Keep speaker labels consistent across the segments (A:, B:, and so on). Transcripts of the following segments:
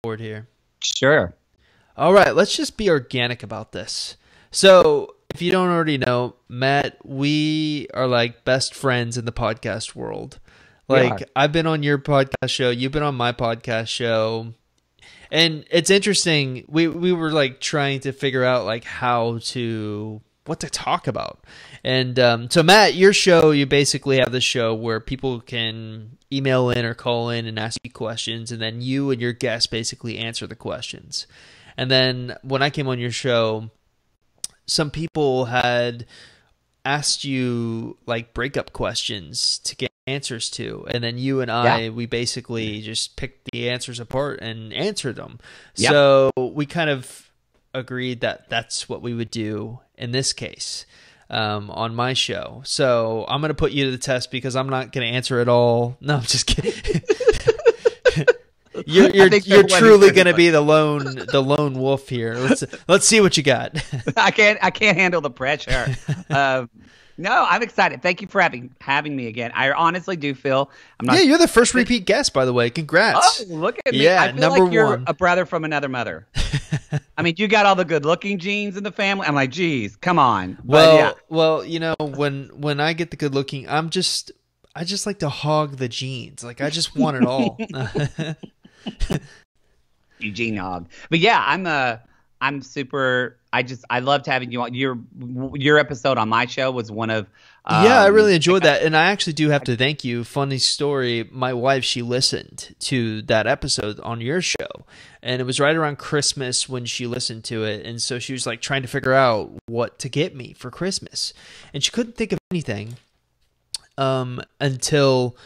A: forward here.
B: Sure.
A: All right, let's just be organic about this. So, if you don't already know, Matt, we are like best friends in the podcast world. Like, I've been on your podcast show, you've been on my podcast show. And it's interesting. We were like trying to figure out like what to talk about. And so Matt, your show, you basically have this show where people can email in or call in and ask you questions, and then you and your guests basically answer the questions. And then when I came on your show, some people had asked you like breakup questions to get answers to, and then you and I, we basically just picked the answers apart and answered them. Yep. So we kind of agreed that that's what we would do in this case on my show. So I'm going to put you to the test because I'm not going to answer it all. No, I'm just kidding. You're truly going to be the lone wolf here. Let's see what you got.
B: I can't handle the pressure. No, I'm excited. Thank you for having me again. I honestly do feel I'm not.
A: Yeah, you're the first repeat guest, by the way. Congrats.
B: Oh, look at me.
A: Yeah,
B: I feel
A: number
B: like you're
A: one.
B: a brother from another mother. I mean, you got all the good-looking genes in the family. I'm like, geez, come on.
A: Well, you know, when I get the good-looking, I just like to hog the genes. Like I just want it all.
B: Eugene hog. But yeah, I'm super. I loved having you on. Your episode on my show was one of.
A: I really enjoyed that, and I actually do have to thank you. Funny story: my wife, she listened to that episode on your show, and it was right around Christmas when she listened to it, and so she was like trying to figure out what to get me for Christmas, and she couldn't think of anything until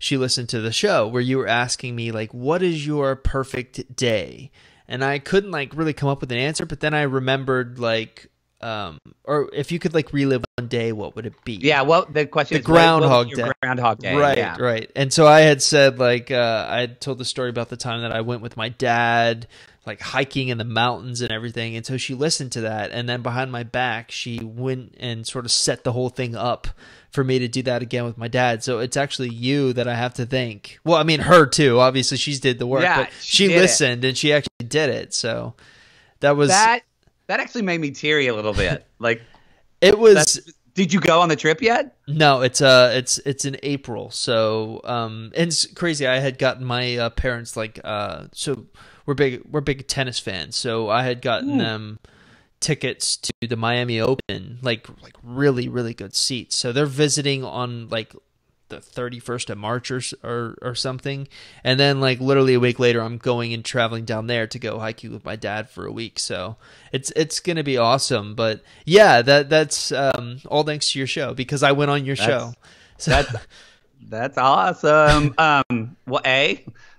A: she listened to the show where you were asking me like, what is your perfect day? And I couldn't like really come up with an answer, but then I remembered like, or if you could like relive one day, what would it be?
B: Yeah, well, the question is
A: Groundhog Day.
B: Groundhog Day,
A: right,
B: yeah.
A: Right. And so I had said like, I had told the story about the time that I went with my dad, like hiking in the mountains and everything. And so she listened to that, and then behind my back, she went and sort of set the whole thing up for me to do that again with my dad. So it's actually you that I have to thank. Well, I mean, her too. Obviously, she's did the work, but she listened and she actually did it. So that was
B: that actually made me teary a little bit. Like
A: it was.
B: Did you go on the trip yet?
A: No, it's in April. So and it's crazy. I had gotten my parents like so we're big tennis fans. So I had gotten them tickets to the Miami Open, like really, really good seats. So they're visiting on like the 31st of March or something. And then like literally a week later, I'm going and traveling down there to go hiking with my dad for a week. So it's going to be awesome. But yeah, that's all thanks to your show because I went on your show. So
B: that's awesome. Well,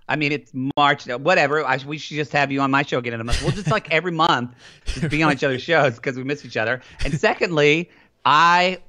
B: I mean, it's March, whatever. We should just have you on my show again in a month. We'll just like every month just be on each other's shows because we miss each other. And secondly, I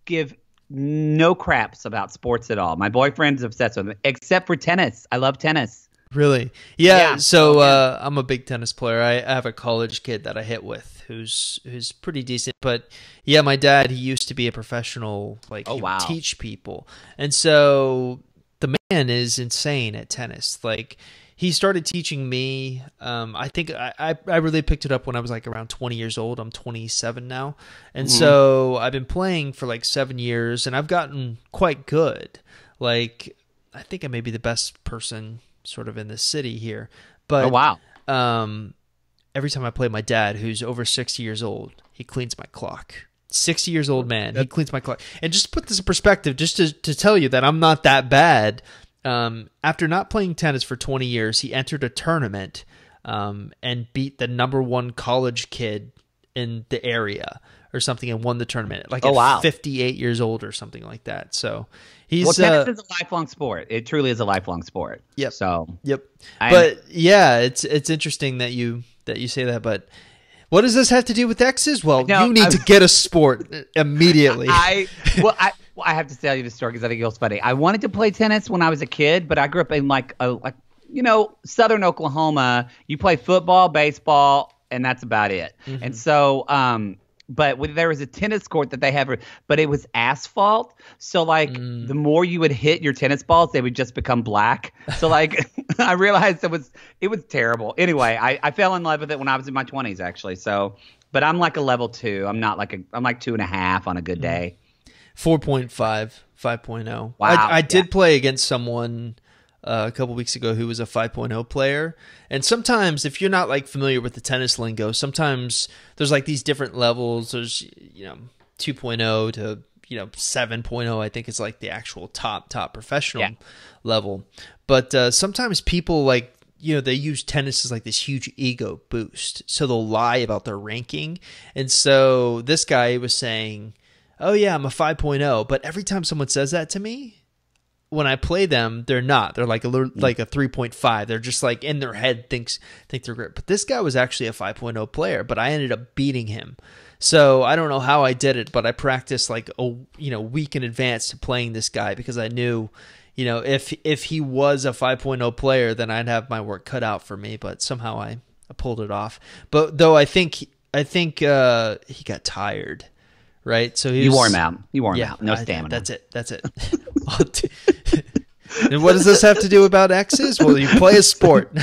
B: give no craps about sports at all. My boyfriend's obsessed with it, except for tennis. I love tennis.
A: Really? Yeah. So I'm a big tennis player. I have a college kid that I hit with who's pretty decent. But yeah, my dad, he used to be a professional, like he would teach people. And so the man is insane at tennis. Like he started teaching me. I think I really picked it up when I was like around 20 years old. I'm 27 now. And so I've been playing for like 7 years and I've gotten quite good. Like I think I may be the best person sort of in the city here. But every time I play my dad, who's over 60 years old, he cleans my clock. 60 years old man, he cleans my clock. And just put this in perspective, just to tell you that I'm not that bad. After not playing tennis for 20 years, he entered a tournament and beat the #1 college kid in the area or something and won the tournament like at 58 years old or something like that. So he's
B: tennis is a lifelong sport. It truly is a lifelong sport.
A: Yep.
B: So
A: but yeah, it's interesting that you say that, but what does this have to do with exes? Well, you need to get a sport immediately.
B: I have to tell you this story because I think it was funny. I wanted to play tennis when I was a kid, but I grew up in like Southern Oklahoma. You play football, baseball, and that's about it. And so but there was a tennis court that they have, but it was asphalt. So like the more you would hit your tennis balls, they would just become black. So like I realized it was terrible. Anyway, I fell in love with it when I was in my 20s actually. So, but I'm like a level 2. I'm like 2.5 on a good day.
A: 4.5, 5.0.
B: Wow.
A: I did play against someone a couple weeks ago who was a 5.0 player. And sometimes if you're not like familiar with the tennis lingo, sometimes there's like these different levels. There's, 2.0 to, 7.0, I think is like the actual top professional level. But sometimes people like, they use tennis as like this huge ego boost. So they'll lie about their ranking. And so this guy was saying, oh yeah, I'm a 5.0. But every time someone says that to me, when I play them, they're not. They're like a 3.5. They're just like in their head think they're great. But this guy was actually a 5.0 player, but I ended up beating him. So I don't know how I did it, but I practiced like a week in advance to playing this guy because I knew, if he was a 5.0 player, then I'd have my work cut out for me. But somehow I pulled it off. But though I think he got tired. Right, so
B: you wore him out. No stamina.
A: That's it. And what does this have to do about exes? Well, you play a sport.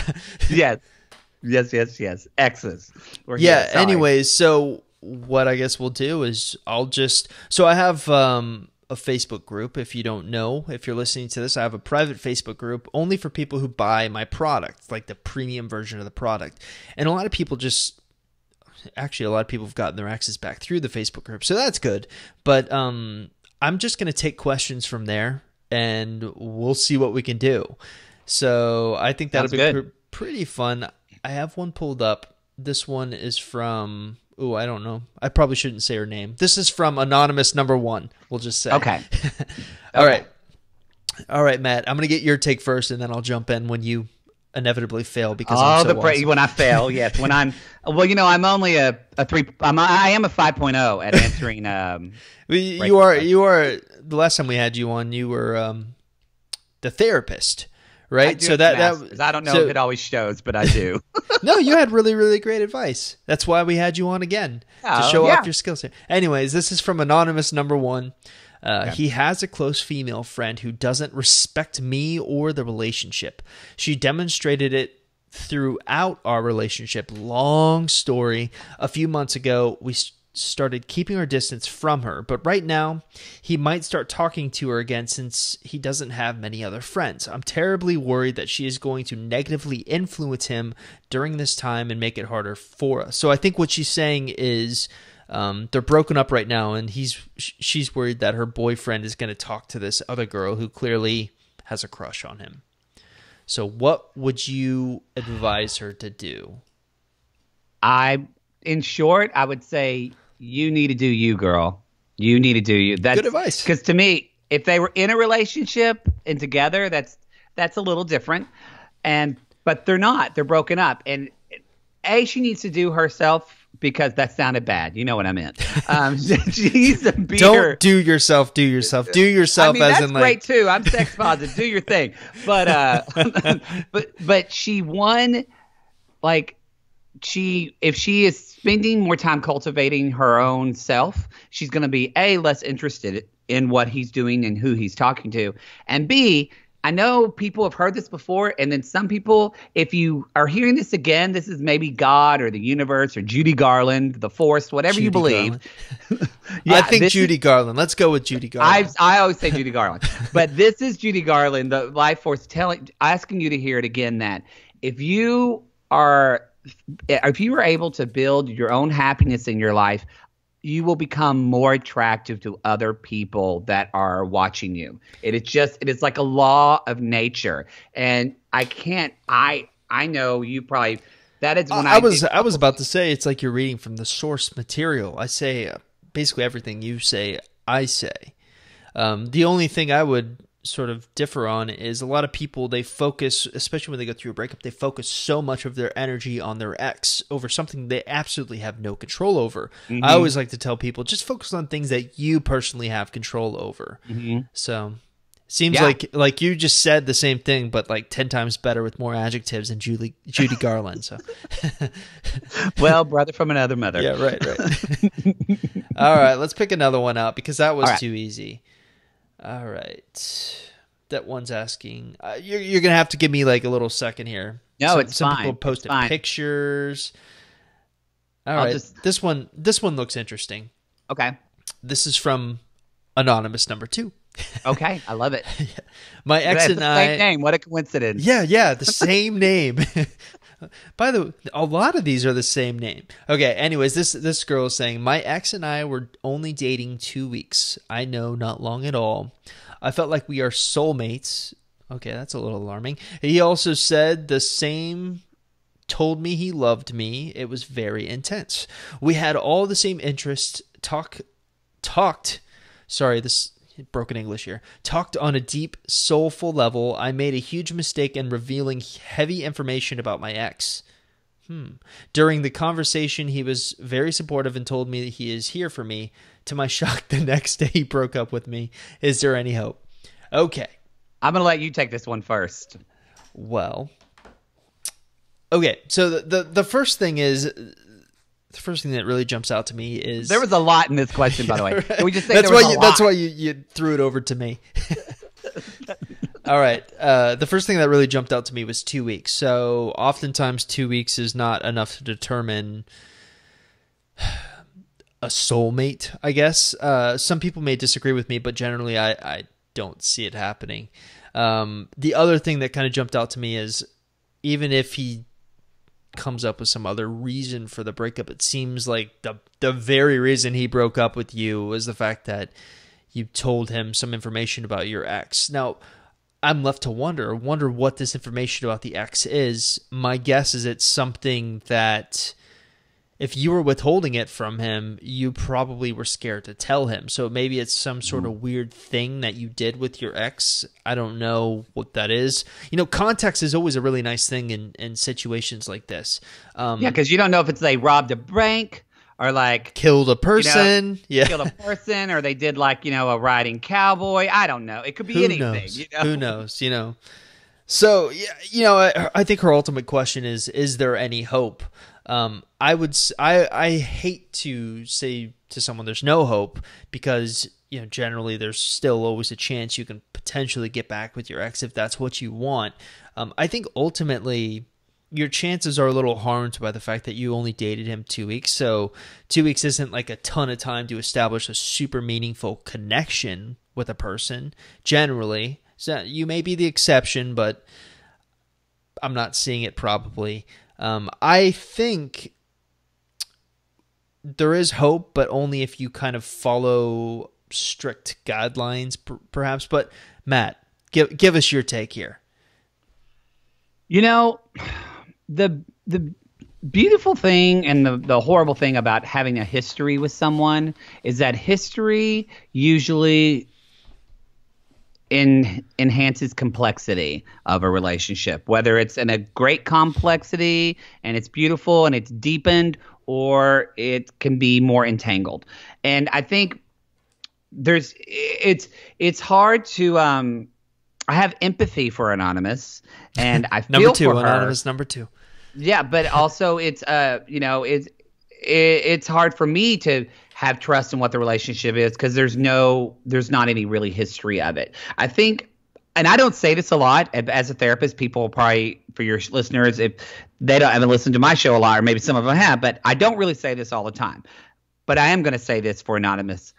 B: Yes. Exes.
A: Anyways, so what I guess we'll do is I have a Facebook group. If you don't know, if you're listening to this, I have a private Facebook group only for people who buy my product, like the premium version of the product. And a lot of people have gotten their exes back through the Facebook group, so that's good. But I'm just going to take questions from there, and we'll see what we can do. So I think that'll be pretty fun. I have one pulled up. This one is from, I don't know. I probably shouldn't say her name. This is from Anonymous number 1, we'll just say.
B: Okay.
A: All right, Matt, I'm going to get your take first, and then I'll jump in when you inevitably fail because awesome.
B: When I fail, yes. When I'm only a 3. I am a 5.0 at answering.
A: You are. The last time we had you on, you were the therapist, right? So
B: I don't know if it always shows, but I do.
A: No, you had really, really great advice. That's why we had you on again to show off your skills. Anyways, this is from Anonymous number 1. He has a close female friend who doesn't respect me or the relationship. She demonstrated it throughout our relationship. Long story. A few months ago, we started keeping our distance from her, but right now, he might start talking to her again since he doesn't have many other friends. I'm terribly worried that she is going to negatively influence him during this time and make it harder for us. So I think what she's saying is, they're broken up right now, and she's worried that her boyfriend is going to talk to this other girl who clearly has a crush on him. So what would you advise her to do? In short, I would say you need to do you, girl. You need to do you. That's good advice.
B: Because to me, if they were in a relationship and together, that's a little different. But they're not. They're broken up. And she needs to do herself. Because that sounded bad. You know what I meant. She needs to be
A: Don't do yourself. Do yourself. Do yourself.
B: That's great too. I'm sex positive. Do your thing. But but she won. Like if she is spending more time cultivating her own self, she's going to be less interested in what he's doing and who he's talking to, and B. I know people have heard this before, and then some people, if you are hearing this again, this is maybe God or the universe or Judy Garland, the Force, whatever you believe.
A: I think Judy Garland. Let's go with Judy Garland.
B: I always say Judy Garland. But this is Judy Garland, the life force, asking you to hear it again that if you are able to build your own happiness in your life, you will become more attractive to other people that are watching you. It is like a law of nature. And I know you probably, that is when I
A: was about to say, it's like you're reading from the source material. I say basically everything you say, I say. The only thing I would sort of differ on is a lot of people, they focus, especially when they go through a breakup, they focus so much of their energy on their ex over something they absolutely have no control over. Mm-hmm. I always like to tell people, just focus on things that you personally have control over. Mm-hmm. So Seems like you just said the same thing, but like 10 times better with more adjectives than Judy Garland. So,
B: well, brother from another mother.
A: Yeah, right. All right, let's pick another one out because that was too easy. All right, that one's asking. You're gonna have to give me like a little second here.
B: No, it's
A: some
B: fine.
A: People posted pictures. All right, this one looks interesting.
B: Okay,
A: this is from Anonymous number 2.
B: Okay, I love it.
A: Yeah. My ex and I.
B: Same name. What a coincidence.
A: Yeah, the same name. By the way, a lot of these are the same name. Okay, anyways, this girl is saying, my ex and I were only dating 2 weeks. I know, not long at all. I felt like we are soulmates. Okay, that's a little alarming. He also said the same, told me he loved me. It was very intense. We had all the same interests, talked. Sorry, this broken English here. Talked on a deep, soulful level. I made a huge mistake in revealing heavy information about my ex. During the conversation, he was very supportive and told me that he is here for me. To my shock, the next day he broke up with me. Is there any hope? Okay.
B: I'm going to let you take this one first.
A: Well, okay. So the first thing is... The first thing that really jumps out to me is...
B: There was a lot in this question, by the way. Can we just say
A: that's why you threw it over to me. All right. The first thing that really jumped out to me was 2 weeks. So oftentimes 2 weeks is not enough to determine a soulmate, I guess. Some people may disagree with me, but generally I don't see it happening. The other thing that kind of jumped out to me is even if he comes up with some other reason for the breakup, it seems like the very reason he broke up with you was the fact that you told him some information about your ex. Now, I'm left to wonder what this information about the ex is. My guess is it's something that if you were withholding it from him, you probably were scared to tell him. So maybe it's some sort of weird thing that you did with your ex. I don't know what that is. Context is always a really nice thing in situations like this.
B: Yeah, because you don't know if it's they robbed a bank or like
A: killed a person.
B: Killed a person, or they did like a riding cowboy. I don't know. It could be anything.
A: Who knows? So I think her ultimate question is there any hope? I hate to say to someone there's no hope because generally there's still always a chance you can potentially get back with your ex if that's what you want. I think ultimately your chances are a little harmed by the fact that you only dated him 2 weeks. So 2 weeks isn't like a ton of time to establish a super meaningful connection with a person generally. So you may be the exception, but I'm not seeing it probably. I think there is hope, but only if you kind of follow strict guidelines, perhaps. But Matt, give us your take here.
B: The beautiful thing and the horrible thing about having a history with someone is that history usually enhances complexity of a relationship, whether it's in a great complexity and it's beautiful and it's deepened, or it can be more entangled. And I think it's hard to I have empathy for Anonymous, and I feel
A: number 2,
B: for her.
A: Anonymous number 2.
B: Yeah, but also it's it's hard for me to have trust in what the relationship is because there's not any really history of it. I think, and I don't say this a lot as a therapist, people probably, for your listeners, if they haven't listened to my show a lot, or maybe some of them have, but I don't really say this all the time. But I am going to say this for Anonymous.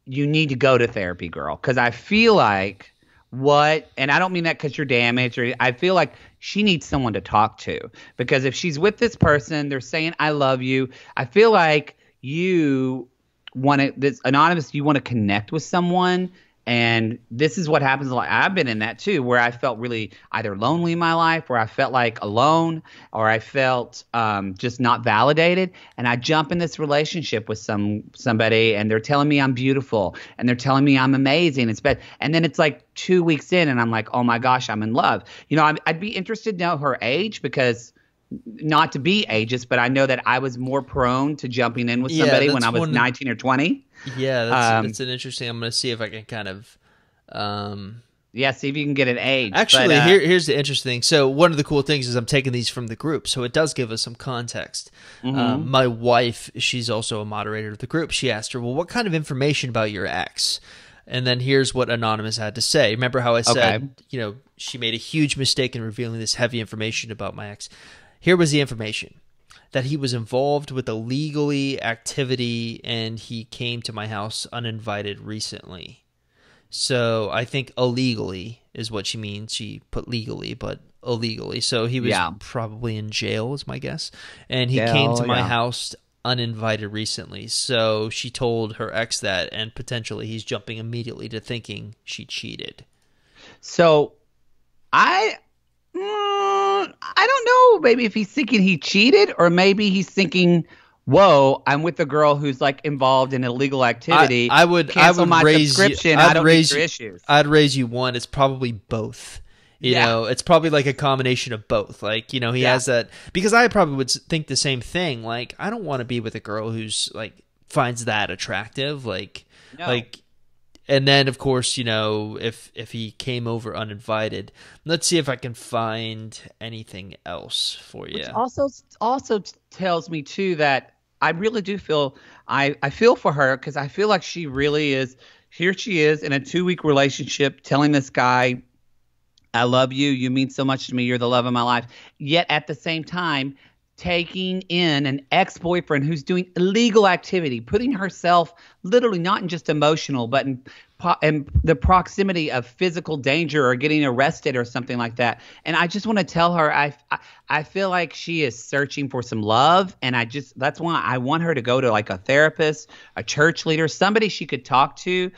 B: You need to go to therapy, girl, because I feel like and I don't mean that because you're damaged, or I feel like she needs someone to talk to, because if she's with this person, they're saying, I love you. I feel like you want to connect with someone. And this is what happens a lot. I've been in that too, where I felt really either lonely in my life, or I felt like alone, or I felt just not validated. And I jump in this relationship with somebody, and they're telling me I'm beautiful, and they're telling me I'm amazing. And then it's like 2 weeks in, and I'm like, oh my gosh, I'm in love. I'd be interested to know her age, because not to be ageist, but I know that I was more prone to jumping in with somebody when I was 19 or 20.
A: Yeah, that's an interesting. I'm going to see if I can kind of
B: Yeah, see if you can get an age.
A: Actually, here's the interesting thing. So one of the cool things is I'm taking these from the group, so it does give us some context. My wife, she's also a moderator of the group. She asked her, well, what kind of information about your ex? And then here's what Anonymous had to say. Remember how I said, she made a huge mistake in revealing this heavy information about my ex? Here was the information. That he was involved with illegal activity and he came to my house uninvited recently. So I think illegally is what she means. She put legally, but illegally. So he was probably in jail is my guess. And he came to my house uninvited recently. So she told her ex that, and potentially he's jumping immediately to thinking she cheated.
B: So I don't know, maybe if he's thinking he cheated, or maybe he's thinking, whoa, I'm with a girl who's like involved in illegal activity. I would my
A: raise
B: subscription.
A: I
B: don't need your issues.
A: I'd raise you one. It's probably both. You know, it's probably like a combination of both. Like, he has that, because I probably would think the same thing. Like, I don't want to be with a girl who's like finds that attractive. And then, of course, if he came over uninvited, let's see if I can find anything else for you.
B: Which also tells me too that I really do feel I feel for her, because I feel like she really is. Here she is in a 2-week relationship, telling this guy, "I love you. You mean so much to me. You're the love of my life." Yet at the same time, taking in an ex-boyfriend who's doing illegal activity, putting herself literally not in just emotional, but in the proximity of physical danger or getting arrested or something like that. And I just want to tell her, I feel like she is searching for some love, and that's why I want her to go to like a therapist, a church leader, somebody she could talk to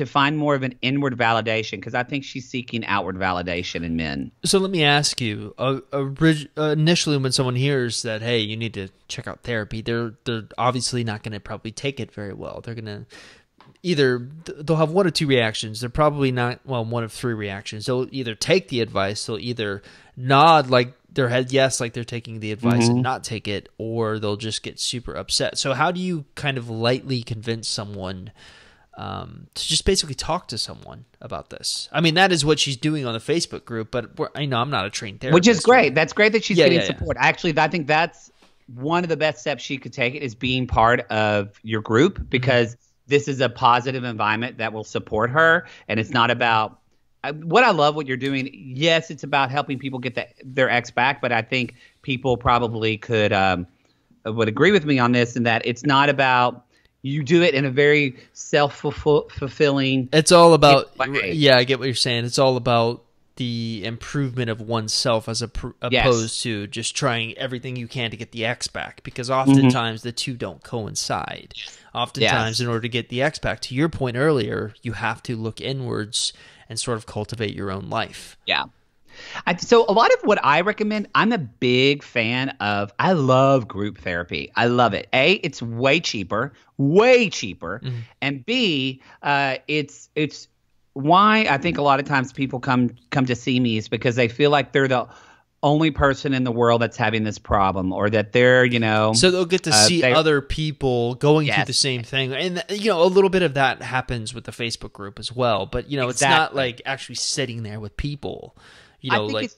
B: find more of an inward validation, because I think she's seeking outward validation in men.
A: So let me ask you, initially when someone hears that, hey, you need to check out therapy, they're obviously not going to probably take it very well. They're going to they'll have one of two reactions. They're probably not, one of three reactions. They'll either take the advice, they'll either nod like their head yes, like they're taking the advice and not take it, or they'll just get super upset. So how do you kind of lightly convince someone to just basically talk to someone about this? I mean, that is what she's doing on the Facebook group, but I'm not a trained therapist.
B: Which is great. That's great that she's getting support. Actually, I think that's one of the best steps she could take, is being part of your group, because this is a positive environment that will support her. And it's not about what I love what you're doing. Yes, it's about helping people get their ex back. But I think people probably would agree with me on this, in that it's not about, you do it in a very self-fulfilling.
A: It's all about, I get what you're saying. It's all about the improvement of oneself as opposed to just trying everything you can to get the ex back, because oftentimes the two don't coincide. Oftentimes, in order to get the ex back, to your point earlier, you have to look inwards and sort of cultivate your own life.
B: Yeah. So a lot of what I recommend, I'm a big fan of. I love group therapy. I love it. A, it's way cheaper, and B, it's why I think a lot of times people come to see me is because they feel like they're the only person in the world that's having this problem, or that they're,
A: so they'll get to see other people going through the same thing. And, a little bit of that happens with the Facebook group as well. But, it's not like actually sitting there with people,
B: I think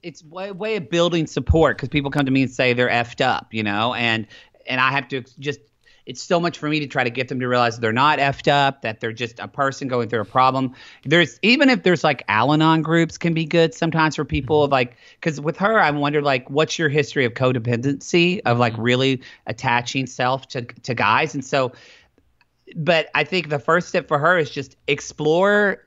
B: it's way of building support, because people come to me and say they're effed up, and I have to just, it's so much for me to try to get them to realize they're not effed up, that they're just a person going through a problem. Even if there's like Al-Anon groups can be good sometimes for people, because with her, I wondered, what's your history of codependency, of really attaching self to guys? And so, but I think the first step for her is just explore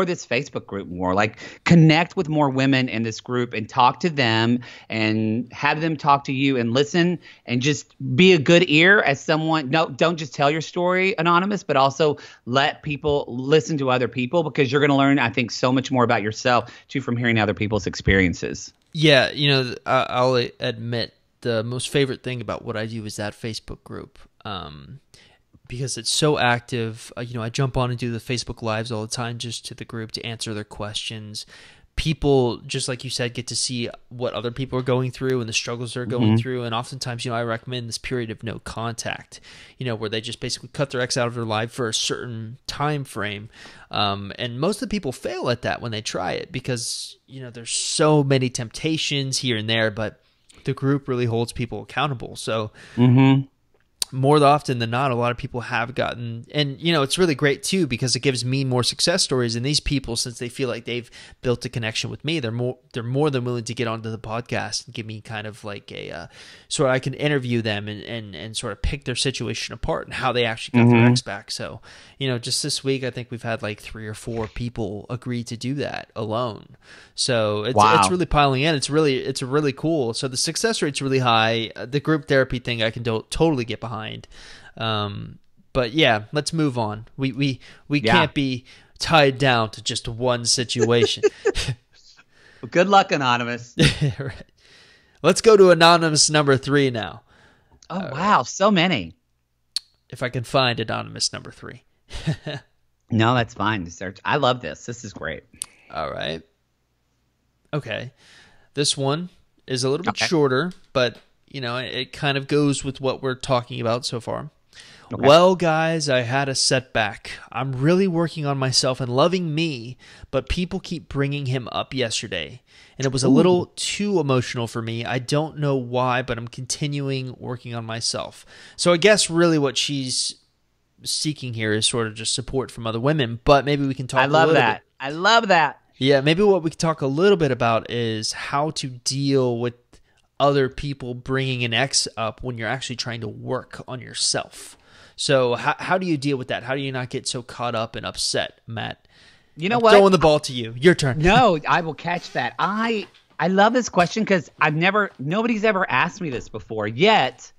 B: this Facebook group more, connect with more women in this group and talk to them and have them talk to you and listen, and just be a good ear as someone. No, don't just tell your story anonymous, but also let people listen to other people, because you're going to learn, I think, so much more about yourself too from hearing other people's experiences.
A: Yeah. I'll admit the most favorite thing about what I do is that Facebook group. Because it's so active. I jump on and do the Facebook Lives all the time just to the group to answer their questions. people, just like you said, get to see what other people are going through and the struggles they're going through. And oftentimes, I recommend this period of no contact, where they just basically cut their ex out of their life for a certain time frame. And most of the people fail at that when they try it because, there's so many temptations here and there, but the group really holds people accountable. So more often than not, a lot of people have gotten, and it's really great too because it gives me more success stories. And these people, since they feel like they've built a connection with me, they're more than willing to get onto the podcast and give me kind of like a sort of, I can interview them and sort of pick their situation apart and how they actually got their ex back. So just this week, I think we've had like 3 or 4 people agree to do that alone. So it's really piling in. It's really cool. So the success rate's really high. The group therapy thing I can totally get behind. But yeah, let's move on. We can't be tied down to just one situation.
B: Well, good luck, Anonymous.
A: Right. Let's go to Anonymous number 3 now.
B: Oh, wow. So many.
A: If I can find Anonymous number 3.
B: No, that's fine to search. I love this. This is great.
A: All right. Okay. This one is a little bit shorter, but it kind of goes with what we're talking about so far. Okay. Well, guys, I had a setback. I'm really working on myself and loving me, but people keep bringing him up yesterday, and it was a little too emotional for me. I don't know why, but I'm continuing working on myself. So I guess really what she's seeking here is sort of just support from other women, but maybe we can talk
B: I love that.
A: Yeah, maybe what we can talk a little bit about is how to deal with other people bringing an ex up when you're actually trying to work on yourself. So how do you deal with that? How do you not get so caught up and upset, Matt?
B: You know
A: I'm
B: what?
A: Throwing the ball to you. Your turn.
B: No, I will catch that. I love this question because nobody's ever asked me this before, yet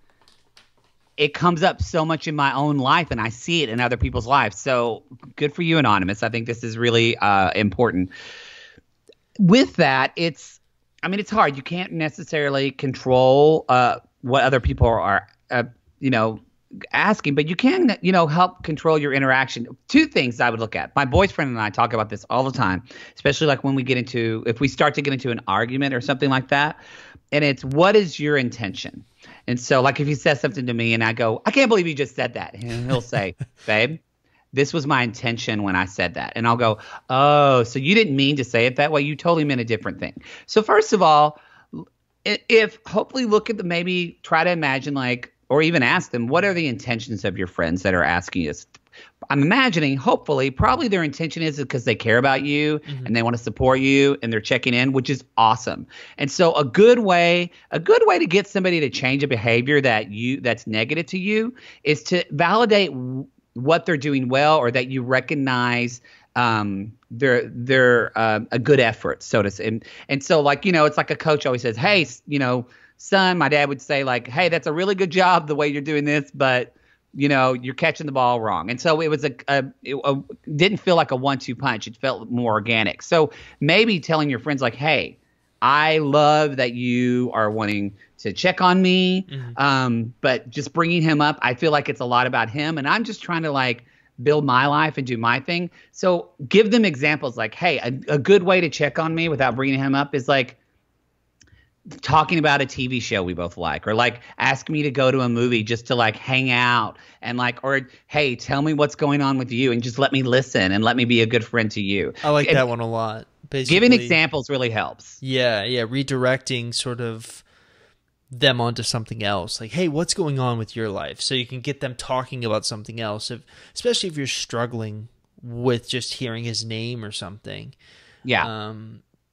B: it comes up so much in my own life and I see it in other people's lives. So good for you, Anonymous. I think this is really important. With that, it's hard. You can't necessarily control what other people are, asking, but you can, help control your interaction. 2 things I would look at. My boyfriend and I talk about this all the time, especially like when if we start to get into an argument or something like that. And it's, what is your intention? And so like if he says something to me and I go, I can't believe you just said that. And he'll say, babe, this was my intention when I said that. And I'll go, oh, so you didn't mean to say it that way. You totally meant a different thing. So first of all, if hopefully look at maybe try to imagine or even ask them, what are the intentions of your friends that are asking us? I'm imagining, hopefully, probably their intention is because they care about you and they want to support you and they're checking in, which is awesome. And so a good way to get somebody to change a behavior that's negative to you is to validate what they're doing well, or that you recognize their a good effort, so to say. And so it's like a coach always says, hey, son, my dad would say hey, that's a really good job the way you're doing this, but you're catching the ball wrong. And so it was it didn't feel like a 1-2 punch. It felt more organic. So maybe telling your friends hey, I love that you are wanting to check on me, but just bringing him up, I feel like it's a lot about him, and I'm just trying to build my life and do my thing. So give them examples hey, a good way to check on me without bringing him up is talking about a TV show we both like, or ask me to go to a movie just to hang out and or hey, tell me what's going on with you and just let me listen and let me be a good friend to you.
A: I like that one a lot. Basically,
B: giving examples really helps.
A: Yeah, redirecting sort of them onto something else. Hey, what's going on with your life? So you can get them talking about something else, especially if you're struggling with just hearing his name or something.
B: Yeah.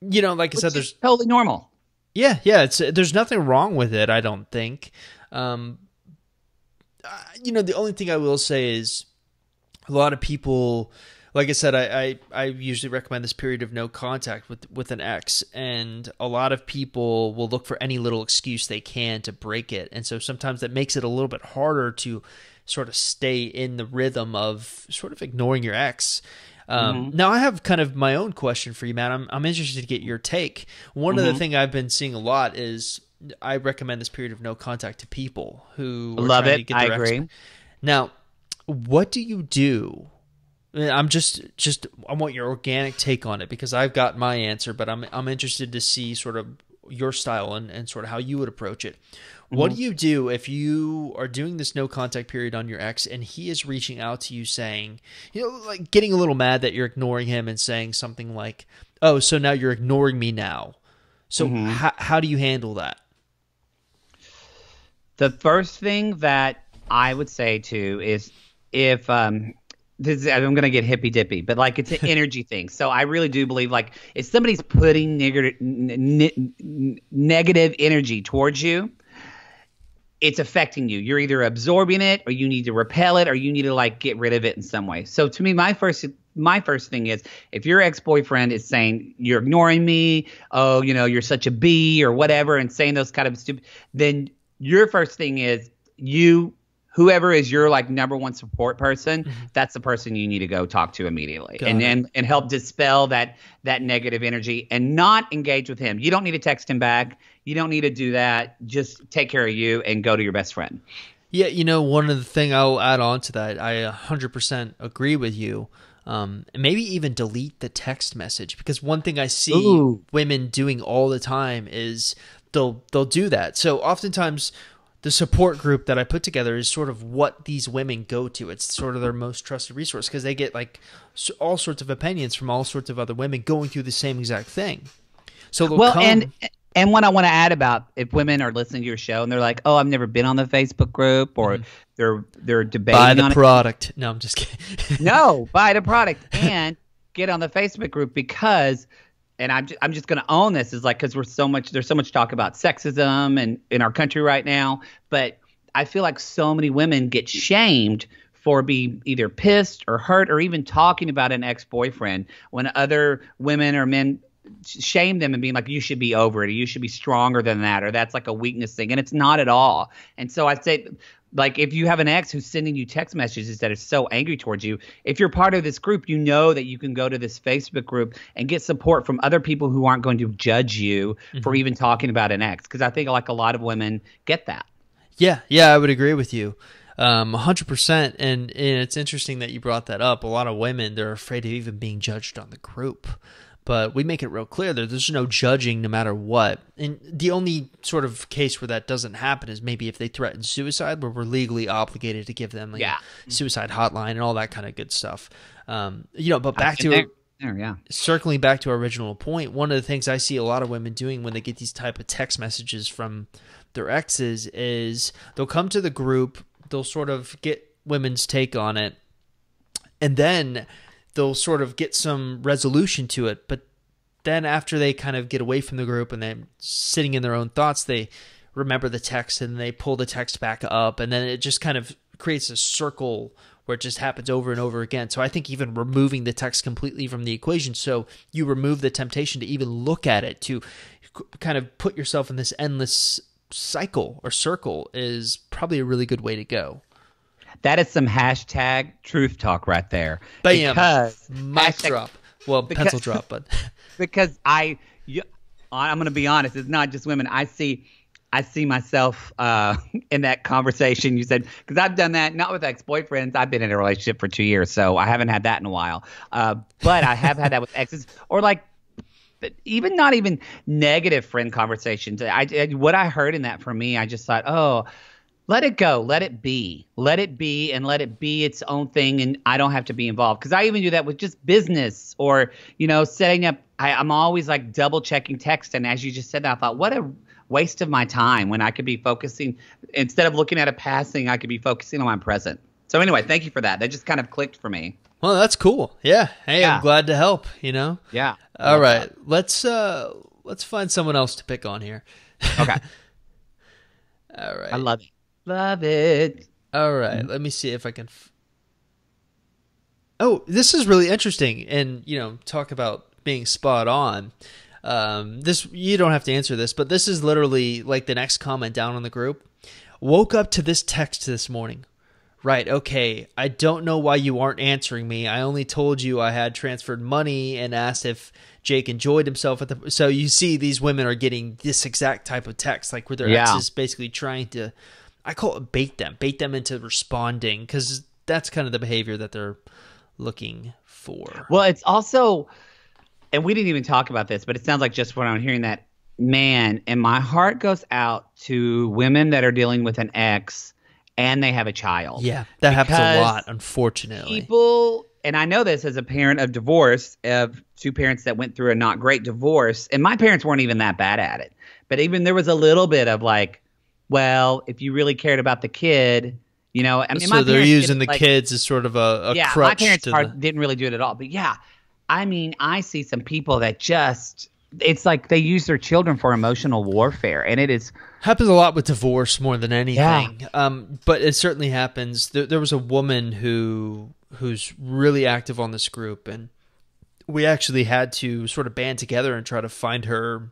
A: Like I said, there's
B: totally normal.
A: Yeah, there's nothing wrong with it, I don't think. The only thing I will say is a lot of people, like I said, I usually recommend this period of no contact with an ex, and a lot of people will look for any little excuse they can to break it. And so sometimes that makes it a little bit harder to sort of stay in the rhythm of sort of ignoring your ex. Now I have kind of my own question for you, Matt. I'm interested to get your take. One of the things I've been seeing a lot is I recommend this period of no contact to people who
B: love it. I agree.
A: Now, what do you do I want your organic take on it because I've got my answer, but I'm interested to see sort of your style and sort of how you would approach it. What do you do if you are doing this no contact period on your ex and he is reaching out to you saying, like getting a little mad that you're ignoring him and saying something like, "Oh, so now you're ignoring me now." So how do you handle that?
B: The first thing that I would say to is if I'm going to get hippy dippy, but like it's an energy thing. So I really do believe like if somebody's putting negative energy towards you, it's affecting you. You're either absorbing it or you need to repel it or you need to like get rid of it in some way. So to me, my first thing is if your ex-boyfriend is saying you're ignoring me, oh, you're such a B or whatever, and saying those kind of stupid, then your first thing is whoever is your like number one support person, that's the person you need to go talk to immediately and help dispel that negative energy and not engage with him. You don't need to text him back. You don't need to do that. Just take care of you and go to your best friend.
A: Yeah, one of the thing I'll add on to that, I 100% agree with you. Maybe even delete the text message, because one thing I see women doing all the time is they'll do that. So oftentimes the support group that I put together is sort of what these women go to. It's sort of their most trusted resource because they get like all sorts of opinions from all sorts of other women going through the same exact thing. So
B: and what I want to add about if women are listening to your show and they're like, "Oh, I've never been on the Facebook group," or they're debating
A: buy the
B: on
A: product. No, I'm just kidding.
B: No, buy the product and get on the Facebook group because. And I'm just going to own this is like because there's so much talk about sexism and in our country right now. But I feel like so many women get shamed for being either pissed or hurt or even talking about an ex-boyfriend when other women or men shame them and being like, you should be over it or you should be stronger than that or that's like a weakness thing. And it's not at all. And so I'd say like if you have an ex who's sending you text messages that are so angry towards you, if you're part of this group, you know that you can go to this Facebook group and get support from other people who aren't going to judge you for even talking about an ex. Because I think like a lot of women get that.
A: Yeah, I would agree with you 100%. And it's interesting that you brought that up. A lot of women, they're afraid of even being judged on the group. But we make it real clear that there's no judging no matter what. And the only sort of case where that doesn't happen is maybe if they threaten suicide, where we're legally obligated to give them like a suicide hotline and all that kind of good stuff. But back to circling back to our original point, one of the things I see a lot of women doing when they get these type of text messages from their exes is they'll come to the group, they'll sort of get women's take on it, and then they'll sort of get some resolution to it. But then after they kind of get away from the group and they're sitting in their own thoughts, they remember the text and they pull the text back up. And then it just kind of creates a circle where it just happens over and over again. So I think even removing the text completely from the equation, so you remove the temptation to even look at it, to kind of put yourself in this endless cycle or circle, is probably a really good way to go.
B: That is some hashtag truth talk right there.
A: Bam. Because mic drop. Well, pencil drop, but
B: because I'm going to be honest, it's not just women. I see myself in that conversation you said, because I've done that not with ex-boyfriends. I've been in a relationship for 2 years, so I haven't had that in a while. But I have had that with exes, or like even not even negative friend conversations. What I heard in that for me, I just thought, oh. Let it go. Let it be. Let it be, and let it be its own thing, and I don't have to be involved. Because I even do that with just business or, setting up. I'm always like double checking text. And as you just said that, I thought, what a waste of my time when I could be focusing. Instead of looking at a passing, I could be focusing on my present. So anyway, thank you for that. That just kind of clicked for me.
A: Well, that's cool. Yeah. Hey, I'm glad to help,
B: Yeah.
A: All right. Let's find someone else to pick on here.
B: Okay.
A: All right.
B: I love it. Love it.
A: All right. Let me see if I can. Oh, this is really interesting. And, talk about being spot on. This, you don't have to answer this, but this is literally like the next comment down on the group. Woke up to this text this morning. Right. Okay. I don't know why you aren't answering me. I only told you I had transferred money and asked if Jake enjoyed himself so you see these women are getting this exact type of text, like where their ex is basically trying to, I call it bait them into responding, because that's kind of the behavior that they're looking for.
B: Well, it's also, and we didn't even talk about this, but it sounds like just when I'm hearing that, man, and my heart goes out to women that are dealing with an ex and they have a child.
A: Yeah, that happens a lot, unfortunately.
B: People, and I know this as a parent of divorce, of two parents that went through a not great divorce, and my parents weren't even that bad at it. But even there was a little bit of like, well, if you really cared about the kid, you know, I mean,
A: so they're using the kids as sort of a crutch.
B: My parents didn't really do it at all. But yeah, I mean, I see some people that just, it's like they use their children for emotional warfare, and it is
A: happens a lot with divorce more than anything. Yeah. But it certainly happens. There was a woman who's really active on this group, and we actually had to sort of band together and try to find her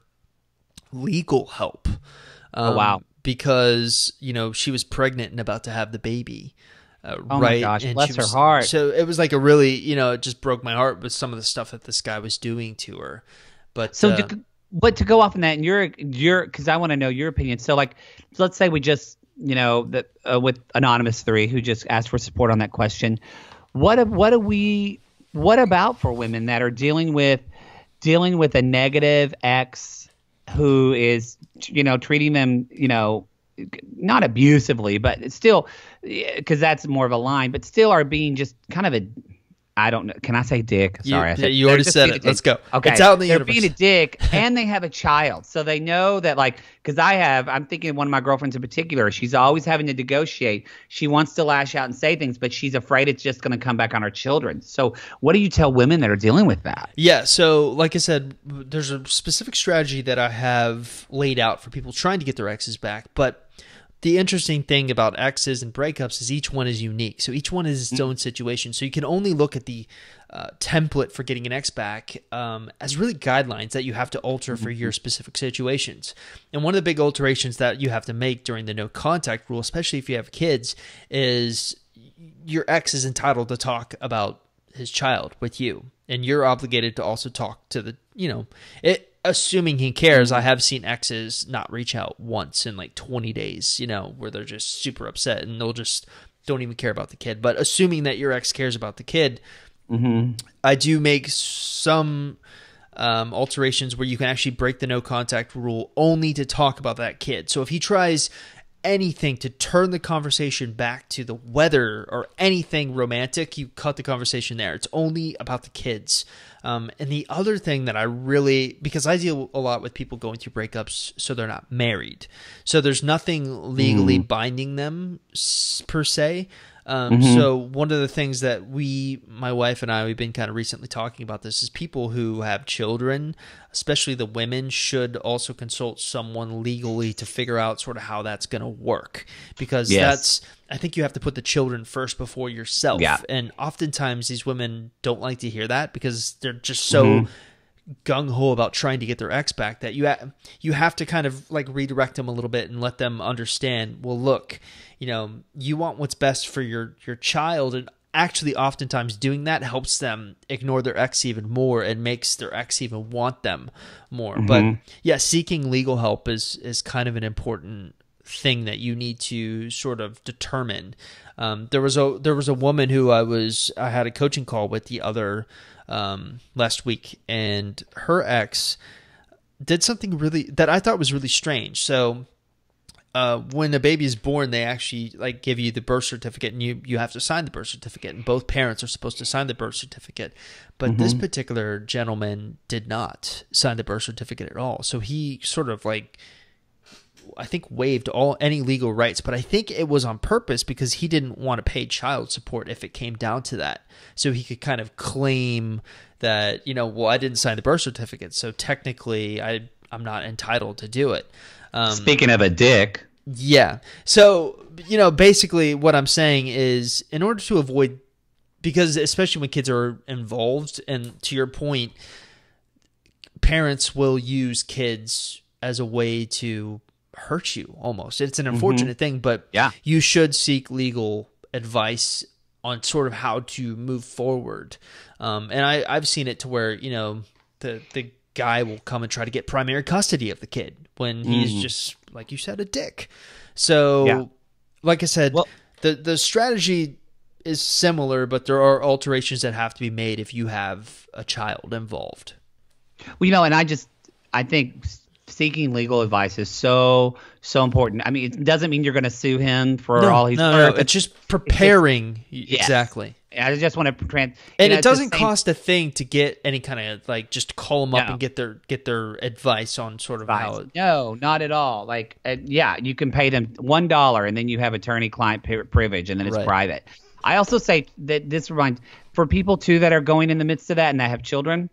A: legal help.
B: Oh wow.
A: Because, you know, she was pregnant and about to have the baby.
B: Oh my gosh,
A: and
B: bless her heart.
A: So it was like a really, you know, it just broke my heart with some of the stuff that this guy was doing to her. But
B: so, but to go off on that, and you're, because I want to know your opinion. So, like, let's say we just, you know, that with Anonymous 3 who just asked for support on that question. What about for women that are dealing with a negative ex who is, you know, treating them, you know, not abusively, but still, because that's more of a line, but still are being just kind of a, I don't know. Can I say dick? Sorry,
A: you already said it. Let's go.
B: Okay,
A: it's out in the
B: they're
A: universe.
B: being a dick, and they have a child, so they know that, like, because I'm thinking of one of my girlfriends in particular. She's always having to negotiate. She wants to lash out and say things, but she's afraid it's just going to come back on her children. So, what do you tell women that are dealing with that?
A: Yeah, so like I said, there's a specific strategy that I have laid out for people trying to get their exes back, but the interesting thing about exes and breakups is each one is unique. So each one is its own situation. So you can only look at the template for getting an ex back as really guidelines that you have to alter for your specific situations. And one of the big alterations that you have to make during the no contact rule, especially if you have kids, is your ex is entitled to talk about his child with you. And you're obligated to also talk to the, you know, assuming he cares. I have seen exes not reach out once in like 20 days, you know, where they're just super upset and they'll just don't even care about the kid. But assuming that your ex cares about the kid, I do make some alterations where you can actually break the no contact rule only to talk about that kid. So if he tries anything to turn the conversation back to the weather or anything romantic, you cut the conversation there. It's only about the kids. And the other thing that I really, because I deal a lot with people going through breakups so they're not married. So there's nothing legally binding them per se. So one of the things that my wife and I, we've been kind of recently talking about this is people who have children, especially the women, should also consult someone legally to figure out sort of how that's going to work. Because I think you have to put the children first before yourself. Yeah. And oftentimes these women don't like to hear that because they're just so gung-ho about trying to get their ex back that you have to kind of like redirect them a little bit and let them understand, well, look, you know, you want what's best for your child, and actually oftentimes doing that helps them ignore their ex even more and makes their ex even want them more. But yeah, seeking legal help is kind of an important thing that you need to sort of determine. There was a woman who I had a coaching call with the other last week, and her ex did something really that I thought was really strange. So when a baby is born, they actually like give you the birth certificate, and you have to sign the birth certificate, and both parents are supposed to sign the birth certificate. But this particular gentleman did not sign the birth certificate at all. So he sort of like, I think, waived any legal rights, but I think it was on purpose because he didn't want to pay child support if it came down to that. So he could kind of claim that, you know, well, I didn't sign the birth certificate, so technically I'm not entitled to do it.
B: Speaking of a dick.
A: Yeah. So, you know, basically what I'm saying is, in order to avoid, because especially when kids are involved, and to your point, parents will use kids as a way to hurt you almost. It's an unfortunate thing, but you should seek legal advice on sort of how to move forward. And I've seen it to where, you know, the guy will come and try to get primary custody of the kid when he's just, like you said, a dick. So like I said, the strategy is similar, but there are alterations that have to be made if you have a child involved.
B: Well, and I think seeking legal advice is so important. I mean, it doesn't mean you're going to sue him for all he's
A: worth. No, it's just preparing. Exactly.
B: I just want to
A: and it doesn't cost a thing to get any kind of like just call them up and get their advice on sort of how.
B: No, not at all. Like, you can pay them $1 and then you have attorney-client privilege and then it's private. I also say that this reminds for people too that are going in the midst of that and that have children.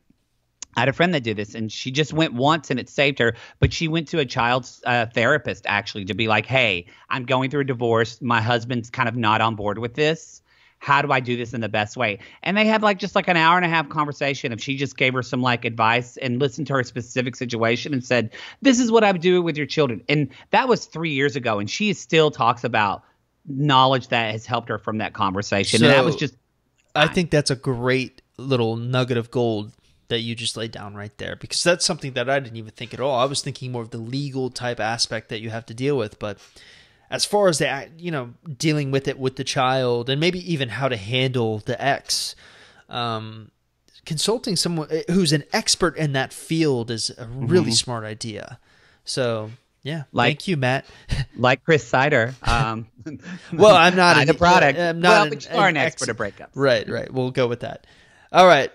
B: I had a friend that did this, and she just went once, and it saved her. But she went to a child's therapist, actually, to be like, hey, I'm going through a divorce. My husband's kind of not on board with this. How do I do this in the best way? And they had just an hour and a half conversation. If she just gave her some advice and listened to her specific situation and said, this is what I would do with your children. And that was 3 years ago, and she still talks about knowledge that has helped her from that conversation.
A: So,
B: and that was just
A: I think that's a great little nugget of gold that you just laid down right there, because that's something that I didn't even think at all. I was thinking more of the legal type aspect that you have to deal with, but as far as the dealing with it with the child and maybe even how to handle the ex, consulting someone who's an expert in that field is a really smart idea. So yeah, thank you, Matt.
B: Like Chris Sider.
A: Well, I'm not
B: the product.
A: I'm not
B: but you are an expert at breakups.
A: Right. We'll go with that. All right.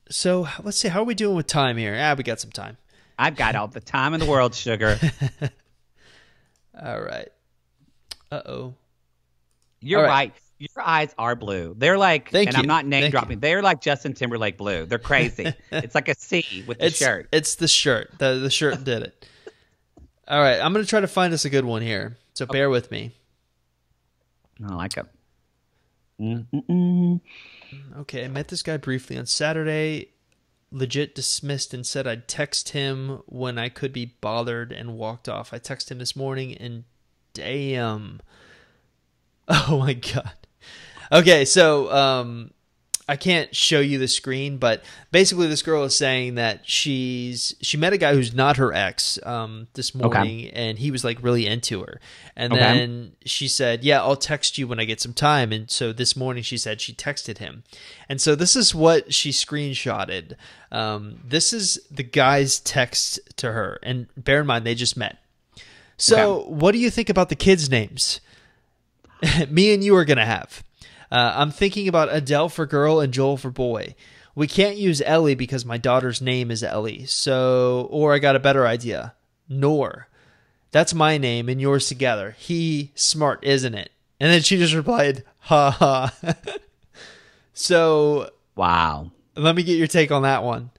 A: So let's see. How are we doing with time here? We got some time.
B: I've got all the time in the world, sugar.
A: All right. Uh-oh.
B: You're right. Your eyes are blue. They're like,
A: Thank you.
B: I'm not name dropping. They're like Justin Timberlake blue. They're crazy. It's like a C with the shirt.
A: It's the shirt. The shirt did it. All right. I'm going to try to find us a good one here. So bear with me.
B: I like it.
A: Okay, I met this guy briefly on Saturday, legit dismissed and said I'd text him when I could be bothered and walked off. I texted him this morning and damn. Oh my God. Okay, so I can't show you the screen, but basically this girl is saying that she met a guy who's not her ex this morning, and he was really into her. And then she said, yeah, I'll text you when I get some time. And so this morning she said she texted him. And so this is what she screenshotted. This is the guy's text to her. And bear in mind, they just met. So what do you think about the kids' names? Me and you are going to have. I'm thinking about Adele for girl and Joel for boy. We can't use Ellie because my daughter's name is Ellie. Or I got a better idea. Nor. That's my name and yours together. He smart, isn't it? And then she just replied, ha ha. So.
B: Wow.
A: Let me get your take on that one.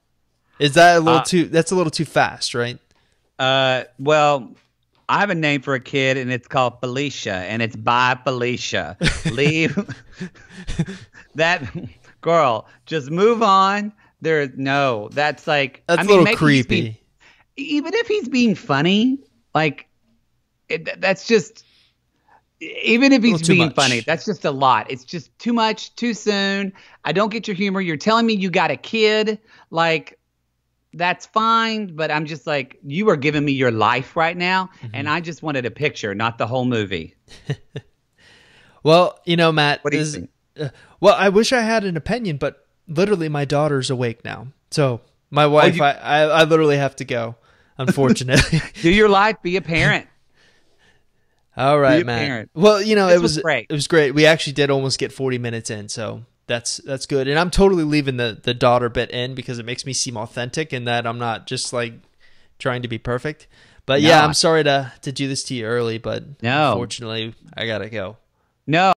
A: Is that that's a little too fast, right?
B: Well, I have a name for a kid, and it's called Felicia, and it's by Felicia. Leave that girl. Just move on. That's
A: a little creepy.
B: Even if he's being funny, that's just. Even if he's being funny, that's just a lot. It's just too much, too soon. I don't get your humor. You're telling me you got a kid, that's fine, but I'm just you are giving me your life right now, and I just wanted a picture, not the whole movie.
A: Well, Matt,
B: what do you think?
A: Well, I wish I had an opinion, but literally my daughter's awake now. So my wife, I literally have to go, unfortunately.
B: Do your life, be a parent.
A: All right, Matt.
B: Parent.
A: Well, it was
B: great.
A: It was great. We actually did almost get 40 minutes in, so that's good. And I'm totally leaving the daughter bit in because it makes me seem authentic and that I'm not just trying to be perfect. But I'm sorry to do this to you early, but unfortunately I gotta go.
B: No.